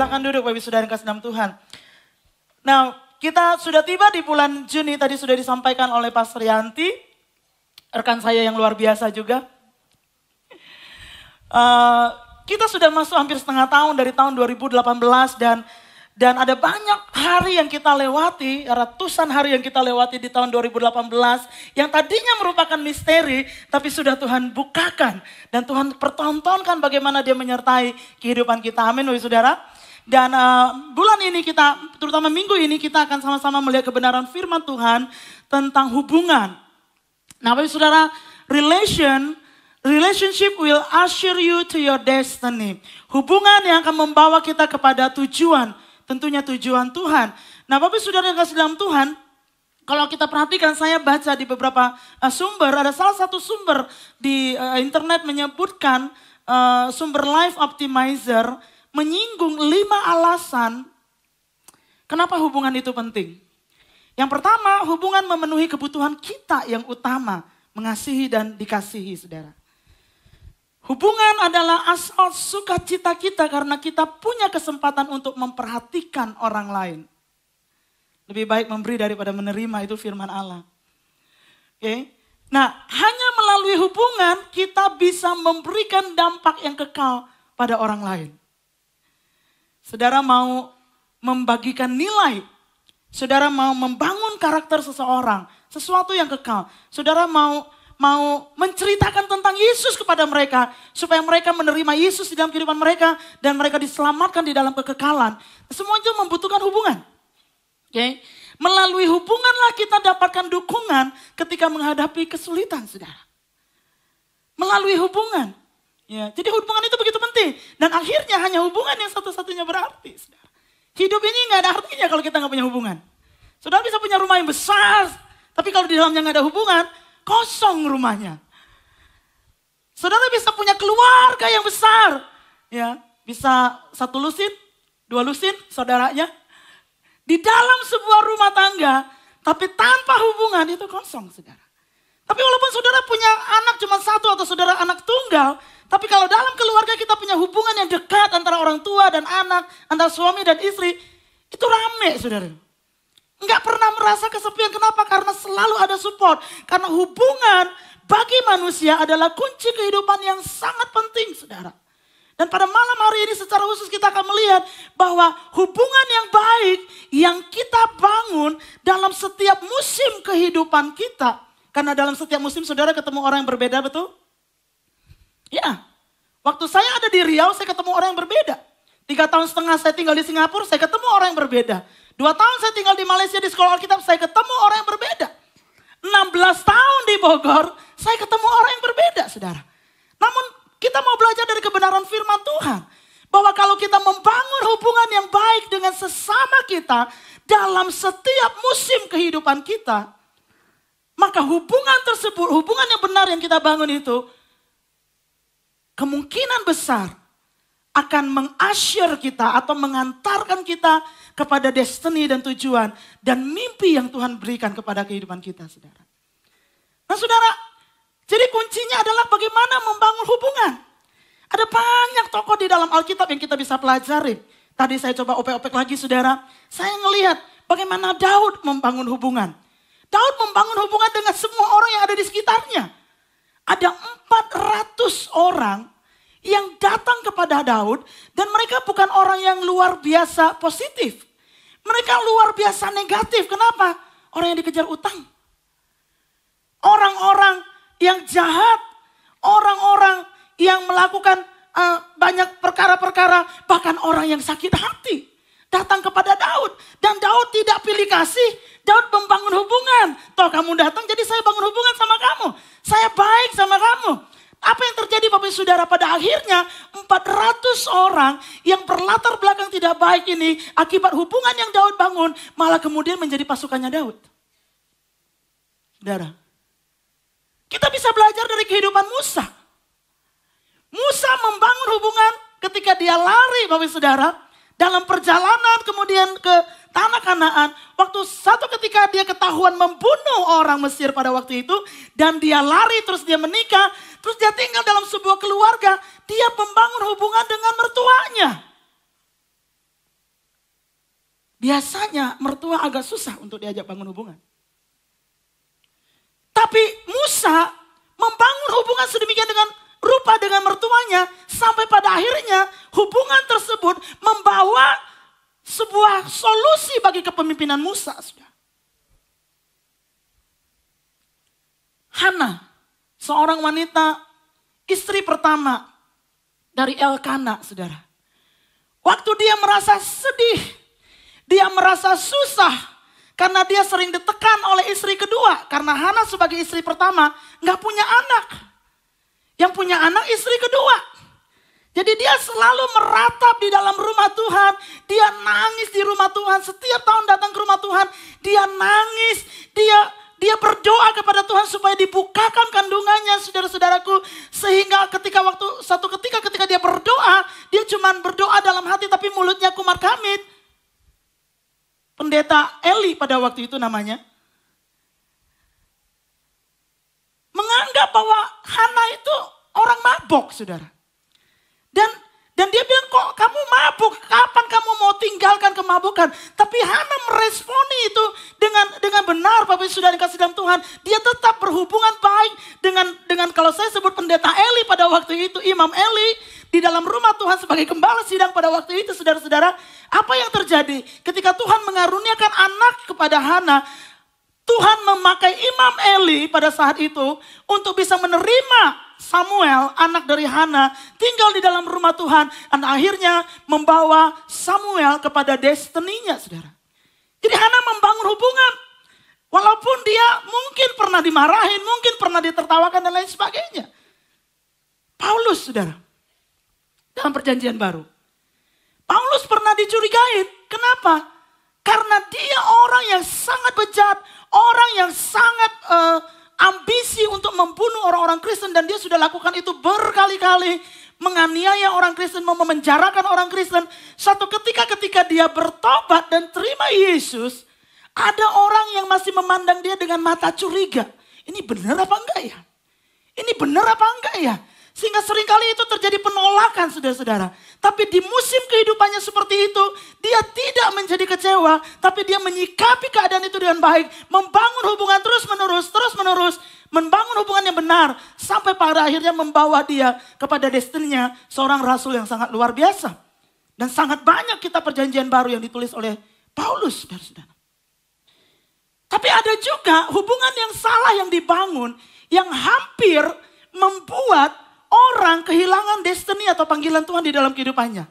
Silakan duduk Bapak Saudara yang kasih dalam Tuhan. Nah, kita sudah tiba di bulan Juni, tadi sudah disampaikan oleh Pastor Yanti, rekan saya yang luar biasa juga. Kita sudah masuk hampir setengah tahun dari tahun 2018 dan ada banyak hari yang kita lewati, ratusan hari yang kita lewati di tahun 2018 yang tadinya merupakan misteri, tapi sudah Tuhan bukakan dan Tuhan pertontonkan bagaimana Dia menyertai kehidupan kita. Amin, Bapak Saudara. Dan bulan ini kita, terutama minggu ini kita akan sama-sama melihat kebenaran firman Tuhan tentang hubungan. Nah, Bapak Saudara, relationship will usher you to your destiny. Hubungan yang akan membawa kita kepada tujuan. Tentunya tujuan Tuhan. Nah, Bapak Saudara yang kasih dalam Tuhan, kalau kita perhatikan, saya baca di beberapa sumber, ada salah satu sumber di internet menyebutkan sumber Life Optimizer menyinggung 5 alasan kenapa hubungan itu penting. Yang pertama, hubungan memenuhi kebutuhan kita yang utama, mengasihi dan dikasihi, saudara. Hubungan adalah asal sukacita kita karena kita punya kesempatan untuk memperhatikan orang lain. Lebih baik memberi daripada menerima, itu firman Allah. Oke. Nah, hanya melalui hubungan kita bisa memberikan dampak yang kekal pada orang lain. Saudara mau membagikan nilai, saudara mau membangun karakter seseorang, sesuatu yang kekal. Saudara mau menceritakan tentang Yesus kepada mereka, supaya mereka menerima Yesus di dalam kehidupan mereka, dan mereka diselamatkan di dalam kekekalan. Semua itu membutuhkan hubungan. Okay? Melalui hubunganlah kita dapatkan dukungan ketika menghadapi kesulitan, saudara. Melalui hubungan. Ya, jadi hubungan itu begitu penting. Dan akhirnya hanya hubungan yang satu-satunya berarti, saudara. Hidup ini gak ada artinya kalau kita gak punya hubungan. Saudara bisa punya rumah yang besar, tapi kalau di dalamnya gak ada hubungan, kosong rumahnya. Saudara bisa punya keluarga yang besar. Ya, bisa 1 lusin, 2 lusin saudaranya. Di dalam sebuah rumah tangga, tapi tanpa hubungan itu kosong, saudara. Tapi walaupun saudara punya anak cuma 1 atau saudara anak tunggal, tapi kalau dalam keluarga kita punya hubungan yang dekat antara orang tua dan anak, antara suami dan istri, itu rame, saudara. Enggak pernah merasa kesepian. Kenapa? Karena selalu ada support. Karena hubungan bagi manusia adalah kunci kehidupan yang sangat penting, saudara. Dan pada malam hari ini secara khusus kita akan melihat bahwa hubungan yang baik yang kita bangun dalam setiap musim kehidupan kita. Karena dalam setiap musim saudara ketemu orang yang berbeda, betul? Ya, waktu saya ada di Riau saya ketemu orang yang berbeda. 3,5 tahun saya tinggal di Singapura, saya ketemu orang yang berbeda. 2 tahun saya tinggal di Malaysia di sekolah Alkitab, saya ketemu orang yang berbeda. 16 tahun di Bogor, saya ketemu orang yang berbeda, saudara. Namun kita mau belajar dari kebenaran firman Tuhan. Bahwa kalau kita membangun hubungan yang baik dengan sesama kita dalam setiap musim kehidupan kita, maka hubungan tersebut, hubungan yang benar yang kita bangun itu, kemungkinan besar akan meng-usher kita atau mengantarkan kita kepada destiny dan tujuan dan mimpi yang Tuhan berikan kepada kehidupan kita, saudara. Nah, saudara, jadi kuncinya adalah bagaimana membangun hubungan. Ada banyak tokoh di dalam Alkitab yang kita bisa pelajari. Tadi saya coba opek-opek lagi, saudara. Saya ngelihat bagaimana Daud membangun hubungan. Daud membangun hubungan dengan semua orang yang ada di sekitarnya. Ada 400 orang yang datang kepada Daud dan mereka bukan orang yang luar biasa positif. Mereka luar biasa negatif. Kenapa? Orang yang dikejar utang. Orang-orang yang jahat. Orang-orang yang melakukan banyak perkara-perkara. Bahkan orang yang sakit hati. Datang kepada Daud. Dan Daud tidak pilih kasih. Daud membangun hubungan. Toh kamu datang jadi saya bangun hubungan sama kamu. Saya baik sama kamu. Apa yang terjadi Bapak Saudara? Pada akhirnya 400 orang yang berlatar belakang tidak baik ini akibat hubungan yang Daud bangun malah kemudian menjadi pasukannya Daud. Saudara, kita bisa belajar dari kehidupan Musa. Musa membangun hubungan ketika dia lari Bapak Saudara dalam perjalanan kemudian ke tanah Kanaan. Waktu satu ketika dia ketahuan membunuh orang Mesir pada waktu itu dan dia lari terus dia menikah. Terus dia tinggal dalam sebuah keluarga, dia membangun hubungan dengan mertuanya. biasanya mertua agak susah untuk diajak bangun hubungan. Tapi Musa membangun hubungan sedemikian dengan rupa dengan mertuanya. Sampai pada akhirnya hubungan tersebut membawa sebuah solusi bagi kepemimpinan Musa. Hana, seorang wanita istri pertama dari Elkana, saudara. Waktu dia merasa sedih, dia merasa susah. Karena dia sering ditekan oleh istri kedua. Karena Hana sebagai istri pertama gak punya anak. Yang punya anak istri kedua. Jadi dia selalu meratap di dalam rumah Tuhan. Dia nangis di rumah Tuhan. Setiap tahun datang ke rumah Tuhan. Dia nangis. Dia berdoa kepada Tuhan supaya dibukakan kandungannya, saudara-saudaraku. Sehingga suatu ketika ketika dia berdoa. Dia cuma berdoa dalam hati tapi mulutnya kumar kamit. Pendeta Eli pada waktu itu namanya. Menganggap bahwa Hana itu orang mabok, saudara. Dan dia bilang, kok kamu mabuk? Kapan kamu mau tinggalkan kemabukan? Tapi Hana meresponi itu dengan benar, Bapak Ibu Saudara yang kasih dalam Tuhan. Dia tetap berhubungan baik dengan kalau saya sebut pendeta Eli pada waktu itu, Imam Eli di dalam rumah Tuhan sebagai gembala sidang pada waktu itu, saudara-saudara. Apa yang terjadi? Ketika Tuhan mengaruniakan anak kepada Hana, Tuhan memakai Imam Eli pada saat itu untuk bisa menerima Samuel, anak dari Hana, tinggal di dalam rumah Tuhan. Dan akhirnya membawa Samuel kepada destininya, saudara. Jadi Hana membangun hubungan. Walaupun dia mungkin pernah dimarahin, mungkin pernah ditertawakan dan lain sebagainya. Paulus, saudara. Dalam perjanjian baru. Paulus pernah dicurigain. Kenapa? Karena dia orang yang sangat bejat. Orang yang sangat ambisi untuk membunuh orang-orang Kristen. Dan dia sudah lakukan itu berkali-kali. Menganiaya orang Kristen, memenjarakan orang Kristen. Suatu ketika dia bertobat dan terima Yesus. Ada orang yang masih memandang dia dengan mata curiga. Ini benar apa enggak ya? Ini benar apa enggak ya? Sehingga seringkali itu terjadi penolakan, saudara-saudara. Tapi di musim kehidupannya seperti itu, dia tidak menjadi kecewa. Tapi dia menyikapi keadaan itu dengan baik. Membangun hubungan terus-menerus. Membangun hubungan yang benar. Sampai pada akhirnya membawa dia kepada destininya. Seorang rasul yang sangat luar biasa. Dan sangat banyak kitab perjanjian baru yang ditulis oleh Paulus, saudara-saudara. Tapi ada juga hubungan yang salah yang dibangun. Yang hampir membuat orang kehilangan destiny atau panggilan Tuhan di dalam kehidupannya.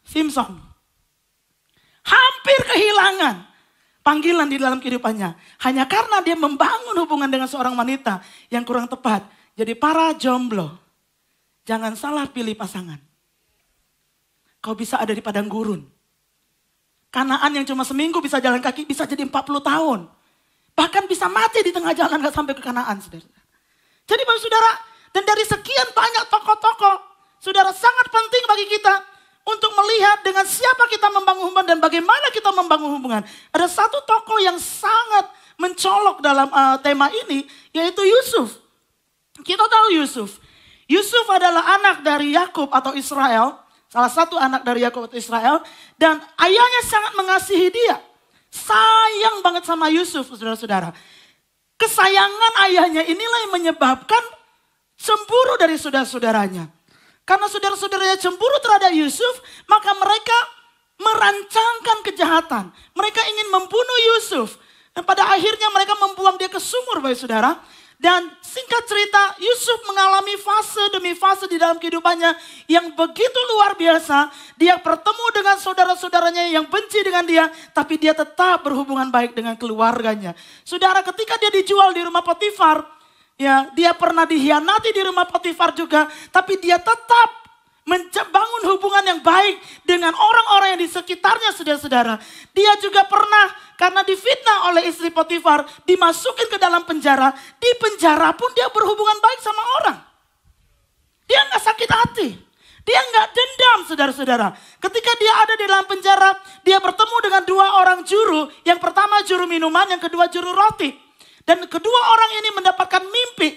Simpson. Hampir kehilangan panggilan di dalam kehidupannya. Hanya karena dia membangun hubungan dengan seorang wanita yang kurang tepat. Jadi para jomblo, jangan salah pilih pasangan. Kau bisa ada di padang gurun. Kanaan yang cuma seminggu bisa jalan kaki, bisa jadi 40 tahun. Bahkan bisa mati di tengah jalan gak sampai ke Kanaan, saudara. Jadi Bapak Saudara, dan dari sekian banyak tokoh-tokoh, saudara sangat penting bagi kita untuk melihat dengan siapa kita membangun hubungan dan bagaimana kita membangun hubungan. Ada satu tokoh yang sangat mencolok dalam tema ini, yaitu Yusuf. Kita tahu Yusuf. Yusuf adalah anak dari Yakub atau Israel, salah satu anak dari Yakub atau Israel, dan ayahnya sangat mengasihi dia. Sayang banget sama Yusuf, saudara-saudara. Kesayangan ayahnya inilah yang menyebabkan cemburu dari saudara-saudaranya. Karena saudara-saudaranya cemburu terhadap Yusuf, maka mereka merancangkan kejahatan. Mereka ingin membunuh Yusuf. Dan pada akhirnya mereka membuang dia ke sumur, baik saudara. Dan singkat cerita, Yusuf mengalami fase demi fase di dalam kehidupannya yang begitu luar biasa. Dia bertemu dengan saudara-saudaranya yang benci dengan dia, tapi dia tetap berhubungan baik dengan keluarganya. Saudara, ketika dia dijual di rumah Potifar, ya, dia pernah dikhianati di rumah Potifar juga, tapi dia tetap membangun hubungan yang baik dengan orang-orang yang di sekitarnya, saudara-saudara. Dia juga pernah, karena difitnah oleh istri Potifar, dimasukin ke dalam penjara. Di penjara pun dia berhubungan baik sama orang. Dia gak sakit hati. Dia gak dendam, saudara-saudara. Ketika dia ada di dalam penjara, dia bertemu dengan dua orang juru. Yang pertama juru minuman, yang kedua juru roti. Dan kedua orang ini mendapatkan mimpi.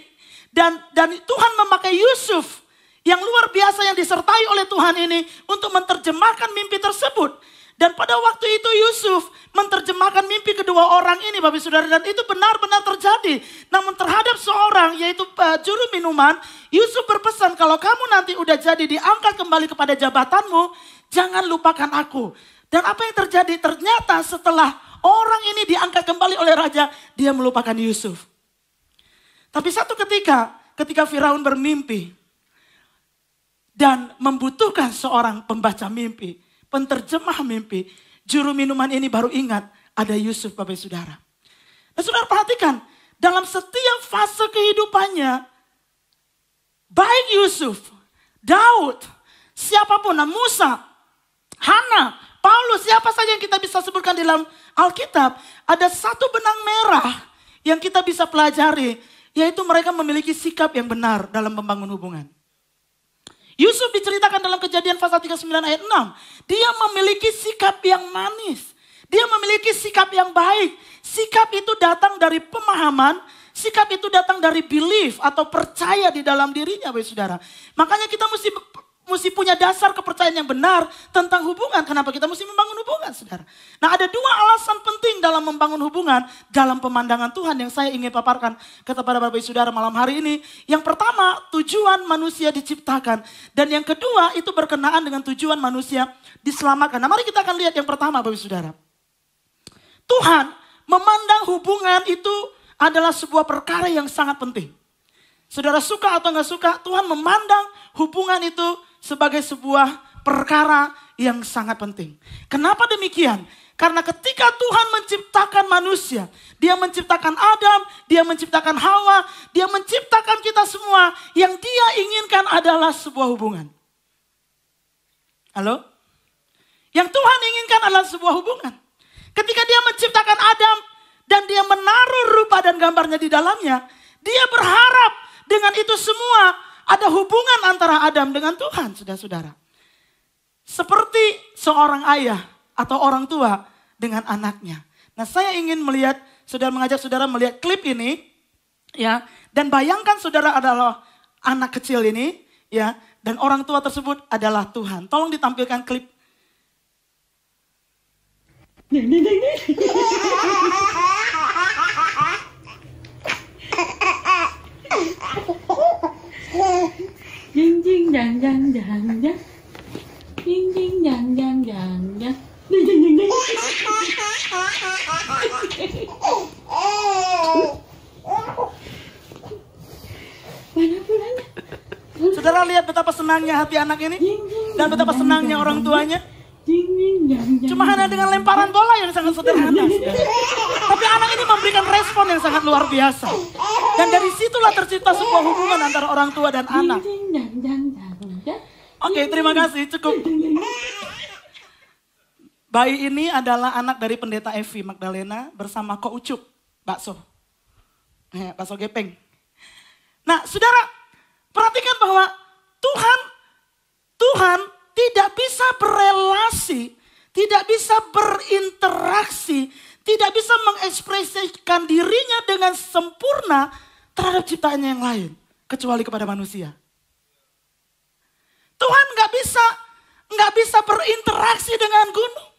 Dan Tuhan memakai Yusuf yang luar biasa yang disertai oleh Tuhan ini untuk menerjemahkan mimpi tersebut. Dan pada waktu itu Yusuf menerjemahkan mimpi kedua orang ini Bapak Saudara, dan itu benar-benar terjadi. Namun terhadap seorang yaitu juru minuman, Yusuf berpesan kalau kamu nanti udah jadi diangkat kembali kepada jabatanmu, jangan lupakan aku. Dan apa yang terjadi? Ternyata setelah orang ini diangkat kembali oleh raja, dia melupakan Yusuf. Tapi satu ketika Firaun bermimpi dan membutuhkan seorang pembaca mimpi, penterjemah mimpi, juru minuman ini baru ingat ada Yusuf Bapak Saudara. Nah Saudara perhatikan, dalam setiap fase kehidupannya, baik Yusuf, Daud, siapapun, Musa, Hana, Paulus, siapa saja yang kita bisa sebutkan dalam Alkitab, ada satu benang merah yang kita bisa pelajari, yaitu mereka memiliki sikap yang benar dalam membangun hubungan. Yusuf diceritakan dalam Kejadian pasal 39 ayat 6. Dia memiliki sikap yang manis. Dia memiliki sikap yang baik. Sikap itu datang dari pemahaman. Sikap itu datang dari belief atau percaya di dalam dirinya, Bapak Saudara. Makanya kita mesti punya dasar kepercayaan yang benar tentang hubungan. Kenapa kita mesti membangun hubungan, Saudara? Nah, ada dua alasan penting dalam membangun hubungan dalam pemandangan Tuhan yang saya ingin paparkan kepada Bapak Saudara malam hari ini. Yang pertama, tujuan manusia diciptakan. Dan yang kedua, itu berkenaan dengan tujuan manusia diselamatkan. Nah, mari kita akan lihat yang pertama, Bapak Saudara. Tuhan memandang hubungan itu adalah sebuah perkara yang sangat penting. Saudara suka atau nggak suka, Tuhan memandang hubungan itu sebagai sebuah perkara yang sangat penting. Kenapa demikian? Karena ketika Tuhan menciptakan manusia, Dia menciptakan Adam, Dia menciptakan Hawa, Dia menciptakan kita semua, yang Dia inginkan adalah sebuah hubungan. Halo? Yang Tuhan inginkan adalah sebuah hubungan. Ketika Dia menciptakan Adam dan Dia menaruh rupa dan gambarnya di dalamnya, Dia berharap dengan itu semua ada hubungan antara Adam dengan Tuhan, saudara-saudara. Seperti seorang ayah atau orang tua dengan anaknya. Nah, saya ingin mengajak saudara melihat klip ini, ya. Dan bayangkan saudara adalah anak kecil ini, ya. Dan orang tua tersebut adalah Tuhan. Tolong ditampilkan klip. Jing jing jang jang jang jang. Jing jing jang jang jang jang. Jing jing jing jing. Mana pulangnya? Saudara lihat betapa senangnya hati anak ini dan betapa senangnya orang tuanya. Jing jing jang jang. Cuma hanya dengan lemparan bola yang sangat sederhana. Tapi anak ini memberikan respon yang sangat luar biasa. Dan dari situlah tercipta sebuah hubungan antara orang tua dan anak. Oke, terima kasih, cukup. Bayi ini adalah anak dari pendeta Evi Magdalena bersama Ko Ucup, bakso. Bakso gepeng. Nah, saudara, perhatikan bahwa Tuhan tidak bisa berelasi, tidak bisa berinteraksi, tidak bisa mengekspresikan dirinya dengan sempurna terhadap ciptaannya yang lain, kecuali kepada manusia. Tuhan nggak bisa berinteraksi dengan gunung.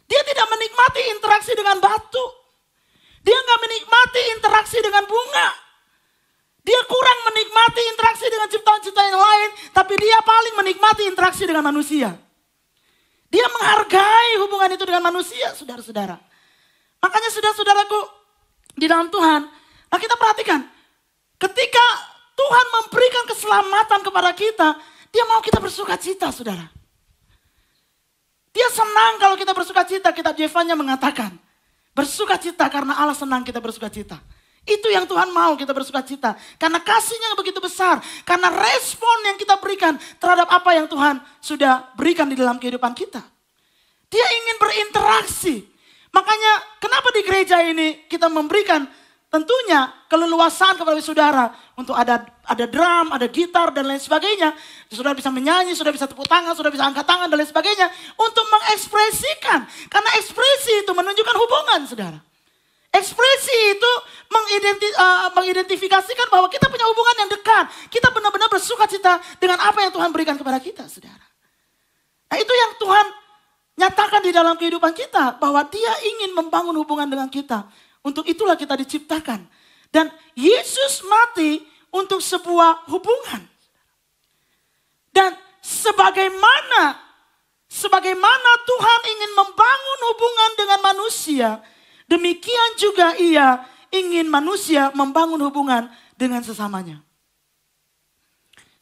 Dia tidak menikmati interaksi dengan batu. Dia nggak menikmati interaksi dengan bunga. Dia kurang menikmati interaksi dengan ciptaan-ciptaan yang lain, tapi dia paling menikmati interaksi dengan manusia. Dia menghargai hubungan itu dengan manusia, saudara-saudara. Makanya saudara-saudaraku, di dalam Tuhan, nah kita perhatikan, ketika Tuhan memberikan keselamatan kepada kita, Dia mau kita bersuka cita, saudara. Dia senang kalau kita bersuka cita. Kitab Yefanya mengatakan, bersuka cita karena Allah senang kita bersuka cita. Itu yang Tuhan mau kita bersuka cita. Karena kasihnya yang begitu besar. Karena respon yang kita berikan terhadap apa yang Tuhan sudah berikan di dalam kehidupan kita. Dia ingin berinteraksi. Makanya kenapa di gereja ini kita memberikan tentunya keleluasaan kepada saudara. Untuk ada drum, ada gitar dan lain sebagainya. Saudara bisa menyanyi, saudara bisa tepuk tangan, saudara bisa angkat tangan dan lain sebagainya. Untuk mengekspresikan. Karena ekspresi itu menunjukkan hubungan, saudara. Ekspresi itu mengidentifikasikan bahwa kita punya hubungan yang dekat. Kita benar-benar bersuka cita dengan apa yang Tuhan berikan kepada kita, saudara. Nah, itu yang Tuhan nyatakan di dalam kehidupan kita. Bahwa Dia ingin membangun hubungan dengan kita. Untuk itulah kita diciptakan. Dan Yesus mati untuk sebuah hubungan. Dan sebagaimana Tuhan ingin membangun hubungan dengan manusia, demikian juga Ia ingin manusia membangun hubungan dengan sesamanya.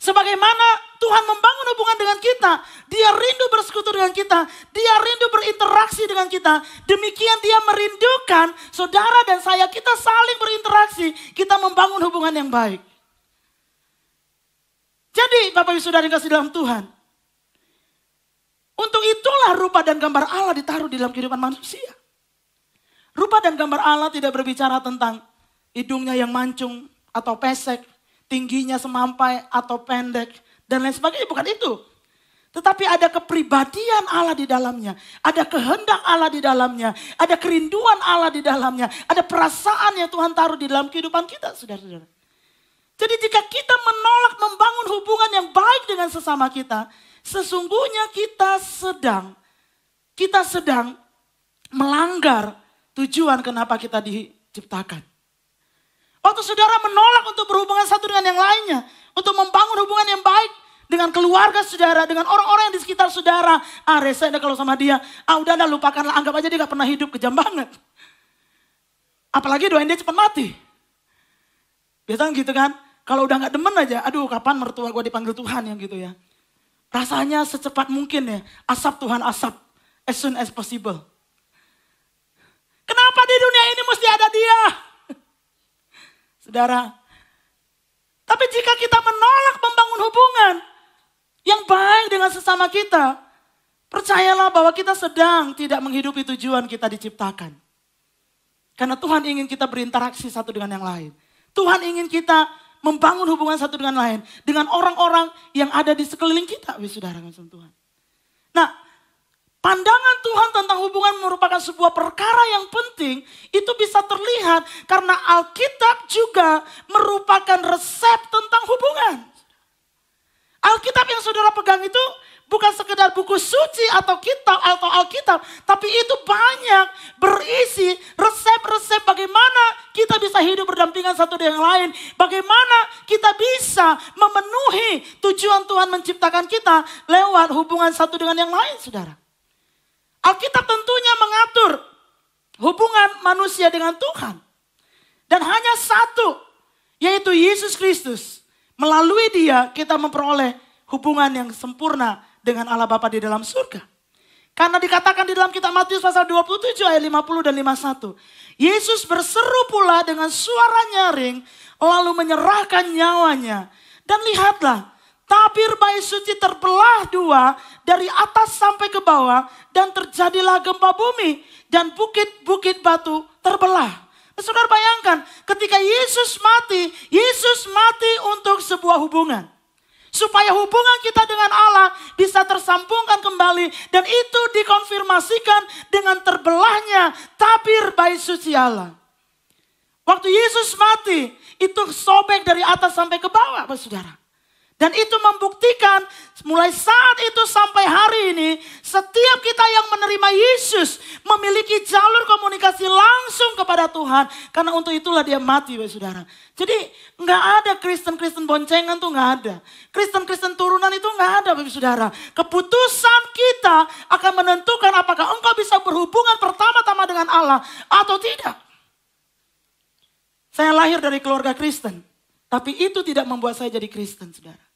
Sebagaimana Tuhan membangun hubungan dengan kita, Dia rindu bersekutu dengan kita, Dia rindu berinteraksi dengan kita. Demikian Dia merindukan saudara dan saya, kita saling berinteraksi, kita membangun hubungan yang baik. Jadi Bapak Ibu Saudara yang kasih dalam Tuhan, untuk itulah rupa dan gambar Allah ditaruh di dalam kehidupan manusia. Rupa dan gambar Allah tidak berbicara tentang hidungnya yang mancung atau pesek, tingginya semampai atau pendek, dan lain sebagainya. Bukan itu. Tetapi ada kepribadian Allah di dalamnya. Ada kehendak Allah di dalamnya. Ada kerinduan Allah di dalamnya. Ada perasaan yang Tuhan taruh di dalam kehidupan kita, saudara-saudara. Jadi jika kita menolak membangun hubungan yang baik dengan sesama kita, sesungguhnya kita sedang melanggar tujuan kenapa kita diciptakan. Waktu saudara menolak untuk berhubungan satu dengan yang lainnya, untuk membangun hubungan yang baik dengan keluarga saudara, dengan orang-orang yang di sekitar saudara. Rese kalau sama dia, udahlah lupakanlah, anggap aja dia gak pernah hidup, kejam banget. Apalagi doain dia cepat mati. Biasanya gitu kan, kalau udah gak demen aja, aduh kapan mertua gue dipanggil Tuhan yang gitu ya. Rasanya secepat mungkin ya, asap Tuhan asap, as soon as possible. Kenapa di dunia ini mesti ada dia? Saudara, tapi jika kita menolak membangun hubungan yang baik dengan sesama kita, percayalah bahwa kita sedang tidak menghidupi tujuan kita diciptakan. Karena Tuhan ingin kita berinteraksi satu dengan yang lain. Tuhan ingin kita membangun hubungan satu dengan lain. Dengan orang-orang yang ada di sekeliling kita. Saudara, Tuhan. Nah, pandangan Tuhan tentang hubungan merupakan sebuah perkara yang penting. Itu bisa terlihat karena Alkitab juga merupakan resep tentang hubungan. Alkitab yang saudara pegang itu bukan sekedar buku suci atau kitab atau Alkitab, tapi itu banyak berisi resep-resep bagaimana kita bisa hidup berdampingan satu dengan yang lain, bagaimana kita bisa memenuhi tujuan Tuhan menciptakan kita lewat hubungan satu dengan yang lain, saudara. Alkitab tentunya mengatur hubungan manusia dengan Tuhan. Dan hanya satu, yaitu Yesus Kristus. Melalui Dia kita memperoleh hubungan yang sempurna dengan Allah Bapa di dalam surga. Karena dikatakan di dalam kitab Matius pasal 27 ayat 50 dan 51. Yesus berseru pula dengan suara nyaring lalu menyerahkan nyawanya. Dan lihatlah, tabir bait suci terbelah dua dari atas sampai ke bawah dan terjadilah gempa bumi dan bukit-bukit batu terbelah. Saudara bayangkan ketika Yesus mati untuk sebuah hubungan. Supaya hubungan kita dengan Allah bisa tersambungkan kembali. Dan itu dikonfirmasikan dengan terbelahnya tabir bait suci Allah. Waktu Yesus mati itu sobek dari atas sampai ke bawah, saudara. Dan itu membuktikan mulai saat itu sampai hari ini setiap kita yang menerima Yesus memiliki jalur komunikasi langsung kepada Tuhan. Karena untuk itulah Dia mati, saudara. Jadi nggak ada Kristen-Kristen boncengan tuh nggak ada. Kristen-Kristen turunan itu nggak ada, saudara. Keputusan kita akan menentukan apakah engkau bisa berhubungan pertama-tama dengan Allah atau tidak. Saya lahir dari keluarga Kristen. Tapi itu tidak membuat saya jadi Kristen, saudara.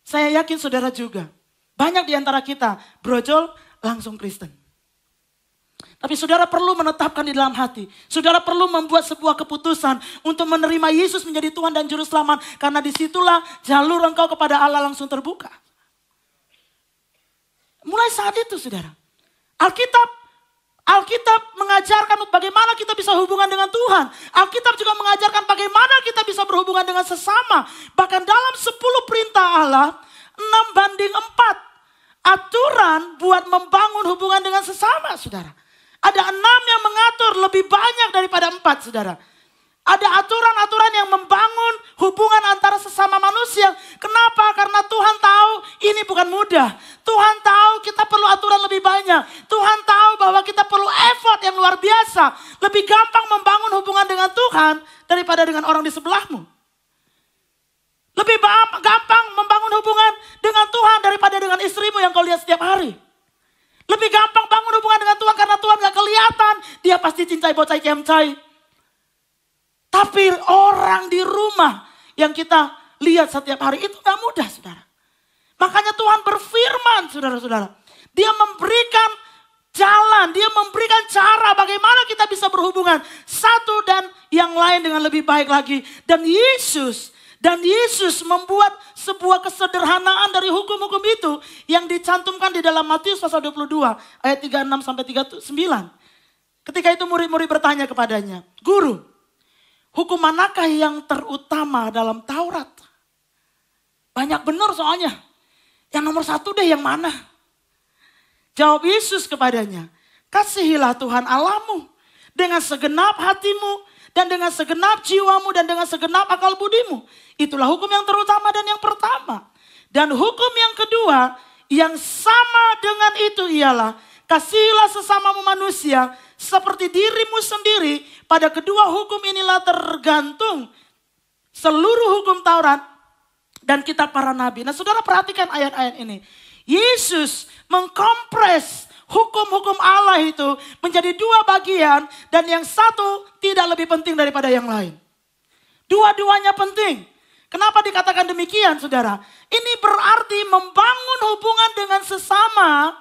Saya yakin saudara juga. Banyak di antara kita brojol langsung Kristen. Tapi saudara perlu menetapkan di dalam hati. Saudara perlu membuat sebuah keputusan untuk menerima Yesus menjadi Tuhan dan Juru Selamat. Karena disitulah jalur engkau kepada Allah langsung terbuka. Mulai saat itu saudara. Alkitab mengajarkan bagaimana kita bisa hubungan dengan Tuhan. Alkitab juga mengajarkan bagaimana kita bisa berhubungan dengan sesama. Bahkan dalam 10 perintah Allah, 6:4. Aturan buat membangun hubungan dengan sesama, saudara. Ada 6 yang mengatur diatur lebih banyak daripada 4, saudara. Ada aturan-aturan yang membangun hubungan antara sesama manusia. Kenapa? Karena Tuhan tahu ini bukan mudah. Tuhan tahu kita perlu aturan lebih banyak. Tuhan tahu bahwa kita perlu effort yang luar biasa. Lebih gampang membangun hubungan dengan Tuhan daripada dengan orang di sebelahmu. Lebih gampang membangun hubungan dengan Tuhan daripada dengan istrimu yang kau lihat setiap hari. Lebih gampang bangun hubungan dengan Tuhan karena Tuhan gak kelihatan. Dia pasti cincai bocai kemcai. Tapi orang di rumah yang kita lihat setiap hari itu gak mudah, saudara. Makanya Tuhan berfirman, saudara-saudara. Dia memberikan jalan, dia memberikan cara bagaimana kita bisa berhubungan satu dan yang lain dengan lebih baik lagi. Dan Yesus membuat sebuah kesederhanaan dari hukum-hukum itu yang dicantumkan di dalam Matius pasal 22 ayat 36 sampai 39. Ketika itu murid-murid bertanya kepadanya, "Guru, hukum manakah yang terutama dalam Taurat?" Banyak benar soalnya. Yang nomor 1 deh yang mana? Jawab Yesus kepadanya, "Kasihilah Tuhan Allahmu dengan segenap hatimu dan dengan segenap jiwamu dan dengan segenap akal budimu." Itulah hukum yang terutama dan yang pertama. Dan hukum yang kedua yang sama dengan itu ialah, "Kasihilah sesamamu manusia seperti dirimu sendiri." Pada kedua hukum inilah tergantung seluruh hukum Taurat dan kitab para nabi. Nah, saudara perhatikan ayat-ayat ini. Yesus mengkompres hukum-hukum Allah itu menjadi 2 bagian dan yang satu tidak lebih penting daripada yang lain. Dua-duanya penting. Kenapa dikatakan demikian, saudara? Ini berarti membangun hubungan dengan sesama.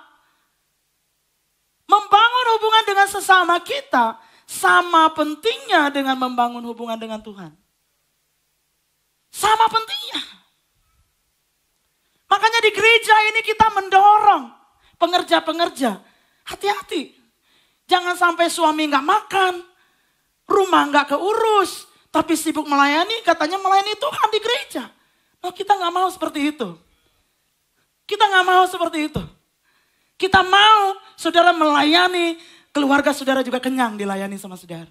Membangun hubungan dengan sesama kita sama pentingnya dengan membangun hubungan dengan Tuhan. Sama pentingnya. Makanya di gereja ini kita mendorong pengerja-pengerja. Hati-hati. Jangan sampai suami gak makan. Rumah gak keurus. Tapi sibuk melayani, katanya melayani Tuhan di gereja. Nah, kita gak mau seperti itu. Kita gak mau seperti itu. Kita mau saudara melayani, keluarga saudara juga kenyang dilayani sama saudara.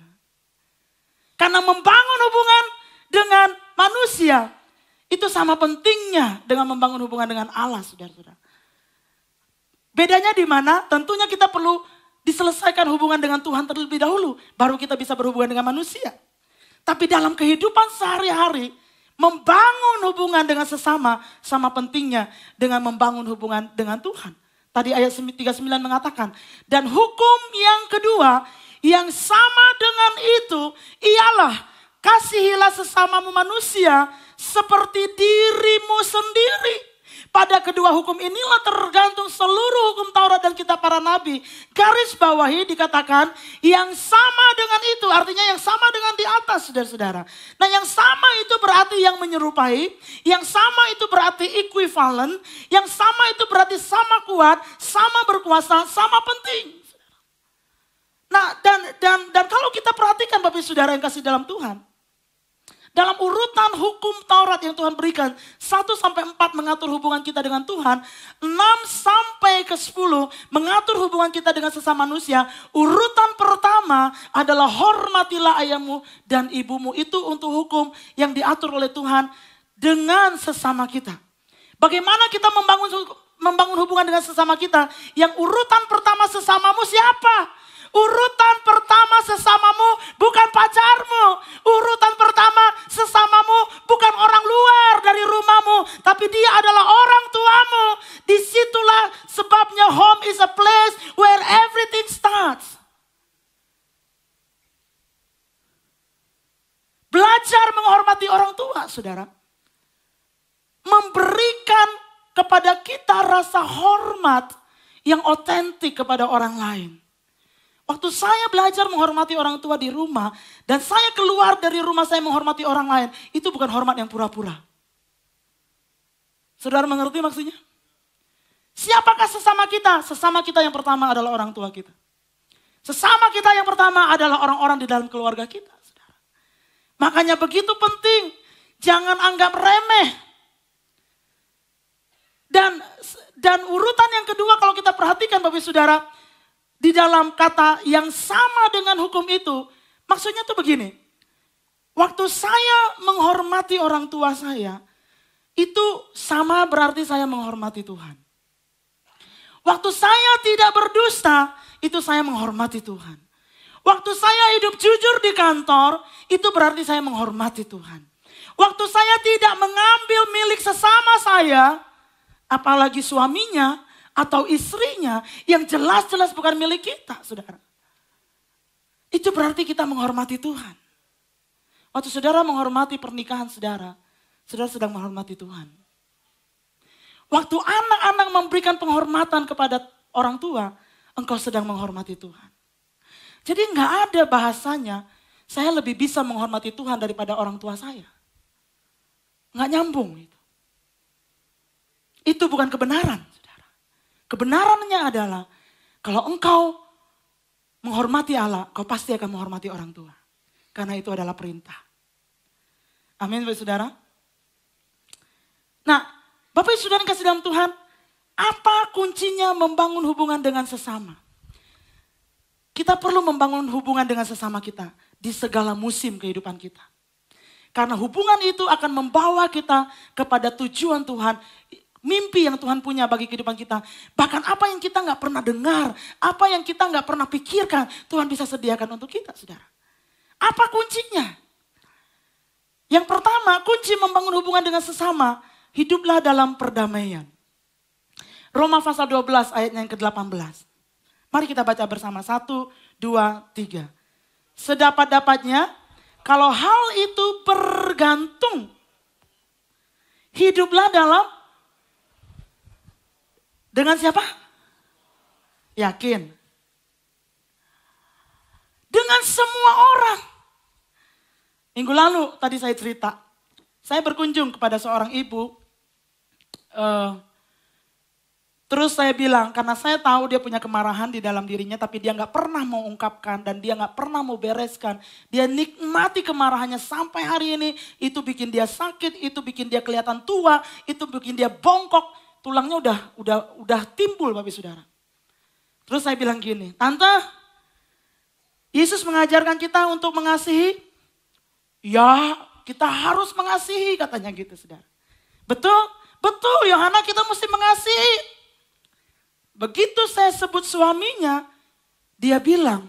Karena membangun hubungan dengan manusia, itu sama pentingnya dengan membangun hubungan dengan Allah, saudara-saudara. Bedanya di mana? Tentunya kita perlu diselesaikan hubungan dengan Tuhan terlebih dahulu, baru kita bisa berhubungan dengan manusia. Tapi dalam kehidupan sehari-hari, membangun hubungan dengan sesama sama pentingnya dengan membangun hubungan dengan Tuhan. Tadi ayat 39 mengatakan, dan hukum yang kedua yang sama dengan itu ialah kasihilah sesamamu manusia seperti dirimu sendiri. Pada kedua hukum inilah tergantung seluruh hukum Taurat dan kitab para nabi. Garis bawahi dikatakan yang sama dengan itu, artinya yang sama dengan di atas, saudara-saudara. Nah, yang sama itu berarti yang menyerupai, yang sama itu berarti equivalent, yang sama itu berarti sama kuat, sama berkuasa, sama penting. Nah, dan kalau kita perhatikan Bapak Saudara yang kasih dalam Tuhan, dalam urutan hukum Taurat yang Tuhan berikan, 1-4 mengatur hubungan kita dengan Tuhan, 6-10 mengatur hubungan kita dengan sesama manusia. Urutan pertama adalah hormatilah ayahmu dan ibumu. Itu untuk hukum yang diatur oleh Tuhan dengan sesama kita. Bagaimana kita membangun hubungan dengan sesama kita? Yang urutan pertama sesamamu siapa? Urutan pertama sesamamu bukan pacarmu. Urutan pertama sesamamu bukan orang luar dari rumahmu. Tapi dia adalah orang tuamu. Disitulah sebabnya home is a place where everything starts. Belajar menghormati orang tua, saudara. Memberikan kepada kita rasa hormat yang otentik kepada orang lain. Waktu saya belajar menghormati orang tua di rumah dan saya keluar dari rumah saya menghormati orang lain, itu bukan hormat yang pura-pura. Saudara mengerti maksudnya? Siapakah sesama kita? Sesama kita yang pertama adalah orang tua kita. Sesama kita yang pertama adalah orang-orang di dalam keluarga kita, saudara. Makanya begitu penting, jangan anggap remeh. Dan urutan yang kedua kalau kita perhatikan Bapak Saudara, di dalam kata yang sama dengan hukum itu, maksudnya tuh begini. Waktu saya menghormati orang tua saya, itu sama berarti saya menghormati Tuhan. Waktu saya tidak berdusta, itu saya menghormati Tuhan. Waktu saya hidup jujur di kantor, itu berarti saya menghormati Tuhan. Waktu saya tidak mengambil milik sesama saya, apalagi suaminya atau istrinya, yang jelas-jelas bukan milik kita, saudara. Itu berarti kita menghormati Tuhan. Waktu saudara menghormati pernikahan saudara, saudara sedang menghormati Tuhan. Waktu anak-anak memberikan penghormatan kepada orang tua, engkau sedang menghormati Tuhan. Jadi nggak ada bahasanya, saya lebih bisa menghormati Tuhan daripada orang tua saya. Nggak nyambung itu. Itu bukan kebenaran, saudara. Kebenarannya adalah, kalau engkau menghormati Allah, kau pasti akan menghormati orang tua. Karena itu adalah perintah. Amin, Bapak Saudara. Nah, Bapak Ibu Saudara yang kasih dalam Tuhan, apa kuncinya membangun hubungan dengan sesama? Kita perlu membangun hubungan dengan sesama kita di segala musim kehidupan kita. Karena hubungan itu akan membawa kita kepada tujuan Tuhan, mimpi yang Tuhan punya bagi kehidupan kita. Bahkan apa yang kita nggak pernah dengar, apa yang kita nggak pernah pikirkan, Tuhan bisa sediakan untuk kita, saudara. Apa kuncinya? Yang pertama, kunci membangun hubungan dengan sesama, hiduplah dalam perdamaian. Roma pasal 12 ayatnya yang ke-18. Mari kita baca bersama, 1, 2, 3. Sedapat-dapatnya, kalau hal itu bergantung, hiduplah dalam, dengan siapa? Yakin. Dengan semua orang. Minggu lalu tadi saya cerita, saya berkunjung kepada seorang ibu, terus saya bilang, karena saya tahu dia punya kemarahan di dalam dirinya, tapi dia nggak pernah mau ungkapkan dan dia nggak pernah mau bereskan. Dia nikmati kemarahannya sampai hari ini, itu bikin dia sakit, itu bikin dia kelihatan tua, itu bikin dia bongkok, tulangnya udah timbul, Bapak Saudara. Terus saya bilang gini, Tante, Yesus mengajarkan kita untuk mengasihi. Ya, kita harus mengasihi, katanya gitu, saudara. Betul, betul, Yohana, kita mesti mengasihi. Begitu saya sebut suaminya, dia bilang,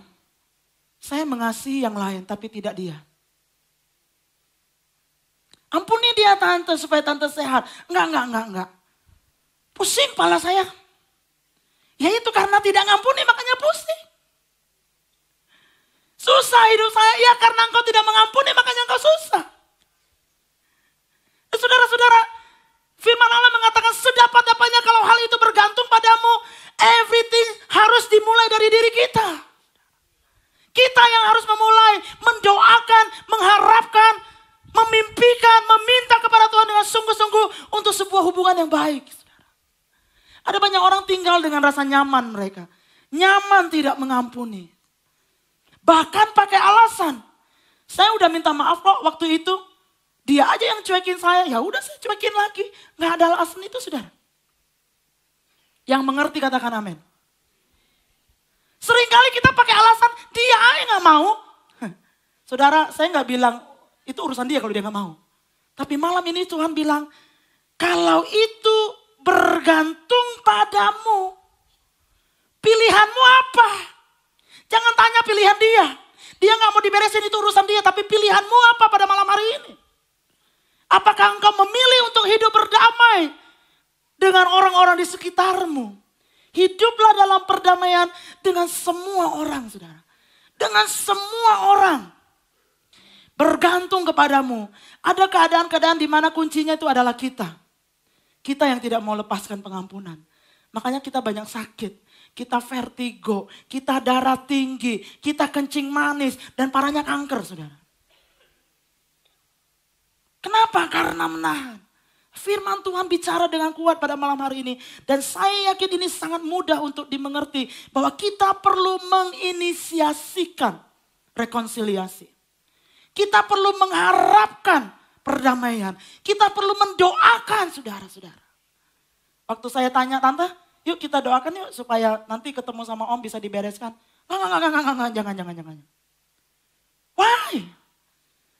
saya mengasihi yang lain, tapi tidak dia. Ampuni dia, Tante, supaya Tante sehat. Enggak. Pusing kepala saya. Ya itu karena tidak ngampuni, makanya pusing. Susah hidup saya, ya karena engkau tidak mengampuni makanya engkau susah. Saudara-saudara, firman Allah mengatakan sedapat-dapatnya kalau hal itu bergantung padamu, everything harus dimulai dari diri kita. Kita yang harus memulai, mendoakan, mengharapkan, memimpikan, meminta kepada Tuhan dengan sungguh-sungguh untuk sebuah hubungan yang baik. Ada banyak orang tinggal dengan rasa nyaman mereka. Nyaman tidak mengampuni. Bahkan pakai alasan. Saya udah minta maaf kok waktu itu. Dia aja yang cuekin saya. Ya udah saya cuekin lagi. Gak ada alasan itu, saudara. Yang mengerti katakan amin. Seringkali kita pakai alasan dia aja gak mau. Saudara, saya gak bilang itu urusan dia kalau dia gak mau. Tapi malam ini Tuhan bilang, kalau itu bergantung padamu, pilihanmu apa? Jangan tanya pilihan dia. Dia gak mau diberesin, itu urusan dia. Tapi pilihanmu apa pada malam hari ini? Apakah engkau memilih untuk hidup berdamai dengan orang-orang di sekitarmu? Hiduplah dalam perdamaian dengan semua orang, saudara. Dengan semua orang. Bergantung kepadamu. Ada keadaan-keadaan di mana kuncinya itu adalah kita. Kita yang tidak mau lepaskan pengampunan. Makanya kita banyak sakit. Kita vertigo, kita darah tinggi, kita kencing manis, dan parahnya kanker, saudara. Kenapa? Karena menahan. Firman Tuhan bicara dengan kuat pada malam hari ini. Dan saya yakin ini sangat mudah untuk dimengerti. Bahwa kita perlu menginisiasikan rekonsiliasi. Kita perlu mengharapkan perdamaian. Kita perlu mendoakan, saudara-saudara. Waktu saya tanya, Tante, Yuk kita doakan yuk supaya nanti ketemu sama Om bisa dibereskan. Enggak, jangan. Why?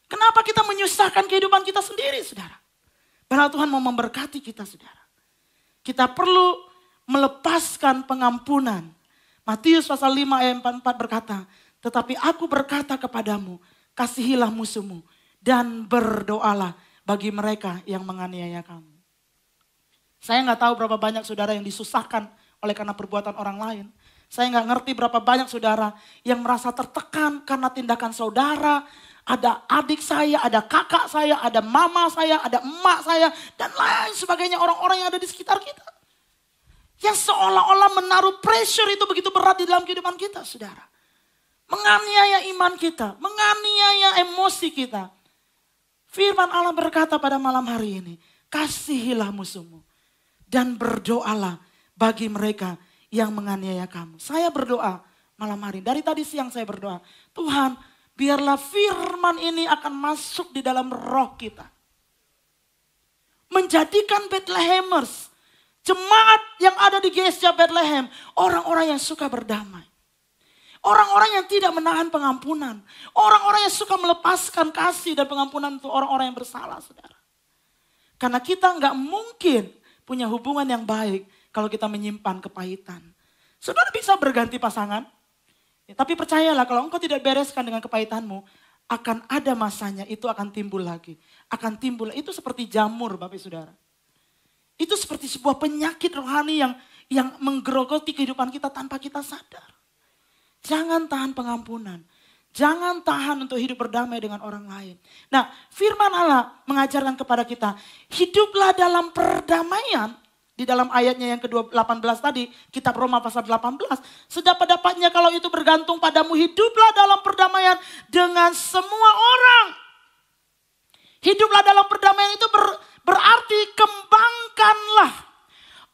Kenapa kita menyusahkan kehidupan kita sendiri, saudara? Padahal Tuhan mau memberkati kita, saudara. Kita perlu melepaskan pengampunan. Matius pasal 5 ayat 44 berkata, tetapi aku berkata kepadamu, kasihilah musuhmu dan berdoalah bagi mereka yang menganiaya kamu. Saya nggak tahu berapa banyak saudara yang disusahkan oleh karena perbuatan orang lain. Saya nggak ngerti berapa banyak saudara yang merasa tertekan karena tindakan saudara. Ada adik saya, ada kakak saya, ada mama saya, ada emak saya, dan lain sebagainya orang-orang yang ada di sekitar kita. Yang seolah-olah menaruh pressure itu begitu berat di dalam kehidupan kita, saudara. Menganiaya iman kita, menganiaya emosi kita. Firman Allah berkata pada malam hari ini, kasihilah musuhmu dan berdoalah bagi mereka yang menganiaya kamu. Saya berdoa malam hari, dari tadi siang saya berdoa, Tuhan biarlah firman ini akan masuk di dalam roh kita. Menjadikan Bethlehemers, jemaat yang ada di GSJ Bethlehem, orang-orang yang suka berdamai. Orang-orang yang tidak menahan pengampunan. Orang-orang yang suka melepaskan kasih dan pengampunan untuk orang-orang yang bersalah, saudara. Karena kita nggak mungkin punya hubungan yang baik kalau kita menyimpan kepahitan. Saudara bisa berganti pasangan. Ya, tapi percayalah kalau engkau tidak bereskan dengan kepahitanmu, akan ada masanya itu akan timbul lagi. Akan timbul, itu seperti jamur Bapak Saudara. Itu seperti sebuah penyakit rohani yang menggerogoti kehidupan kita tanpa kita sadar. Jangan tahan pengampunan. Jangan tahan untuk hidup berdamai dengan orang lain. Nah, firman Allah mengajarkan kepada kita, hiduplah dalam perdamaian. Di dalam ayatnya yang ke-18 tadi, kitab Roma pasal 18. Sedapat-dapatnya kalau itu bergantung padamu, hiduplah dalam perdamaian dengan semua orang. Hiduplah dalam perdamaian itu berarti kembangkanlah,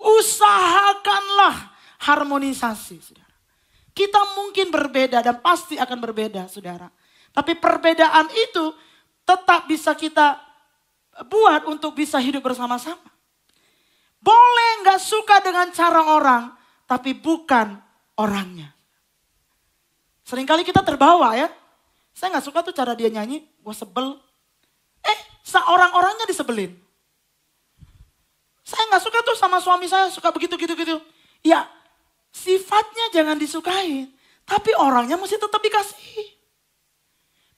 usahakanlah harmonisasi, saudara. Kita mungkin berbeda dan pasti akan berbeda, saudara. Tapi perbedaan itu tetap bisa kita buat untuk bisa hidup bersama-sama. Boleh nggak suka dengan cara orang, tapi bukan orangnya. Seringkali kita terbawa ya. Saya nggak suka tuh cara dia nyanyi, gue sebel. Orang-orangnya disebelin. Saya nggak suka tuh sama suami saya, suka begitu. Ya, sifatnya jangan disukai, tapi orangnya mesti tetap dikasihi.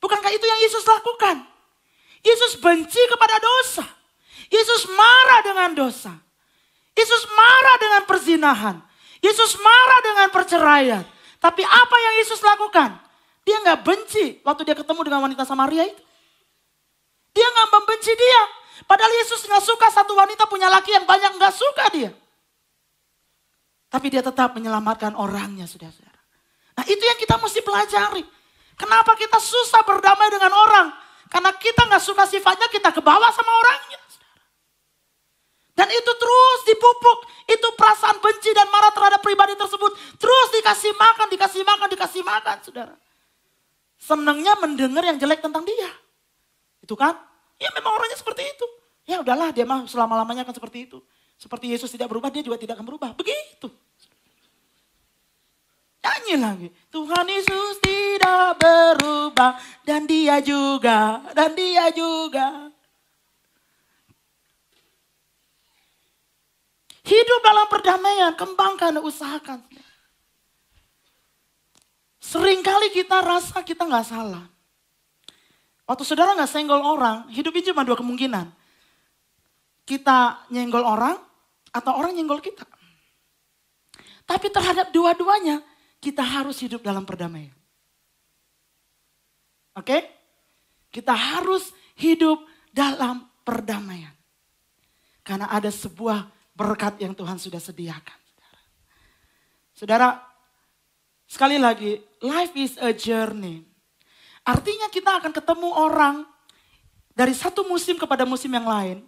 Bukankah itu yang Yesus lakukan? Yesus benci kepada dosa. Yesus marah dengan dosa. Yesus marah dengan perzinahan. Yesus marah dengan perceraian. Tapi apa yang Yesus lakukan? Dia nggak benci waktu dia ketemu dengan wanita Samaria itu. Dia nggak membenci dia. Padahal Yesus nggak suka satu wanita punya laki yang banyak, nggak suka dia. Tapi dia tetap menyelamatkan orangnya, saudara-saudara. Nah itu yang kita mesti pelajari. Kenapa kita susah berdamai dengan orang? Karena kita nggak suka sifatnya, kita kebawa sama orangnya. Saudara. Dan itu terus dipupuk. Itu perasaan benci dan marah terhadap pribadi tersebut. Terus dikasih makan, saudara. Senangnya mendengar yang jelek tentang dia. Itu kan? Ya memang orangnya seperti itu. Ya udahlah, dia mah selama-lamanya akan seperti itu. Seperti Yesus tidak berubah, dia juga tidak akan berubah. Begitu. Nyanyi lagi. Tuhan Yesus tidak berubah. Dan dia juga. Hidup dalam perdamaian. Kembangkan, usahakan. Seringkali kita rasa kita nggak salah. Waktu saudara nggak senggol orang, hidup ini cuma dua kemungkinan. Kita nyenggol orang, atau orang nyenggol kita. Tapi terhadap dua-duanya, kita harus hidup dalam perdamaian. Oke? Kita harus hidup dalam perdamaian. Karena ada sebuah berkat yang Tuhan sudah sediakan. Saudara, sekali lagi, life is a journey. Artinya kita akan ketemu orang dari satu musim kepada musim yang lain.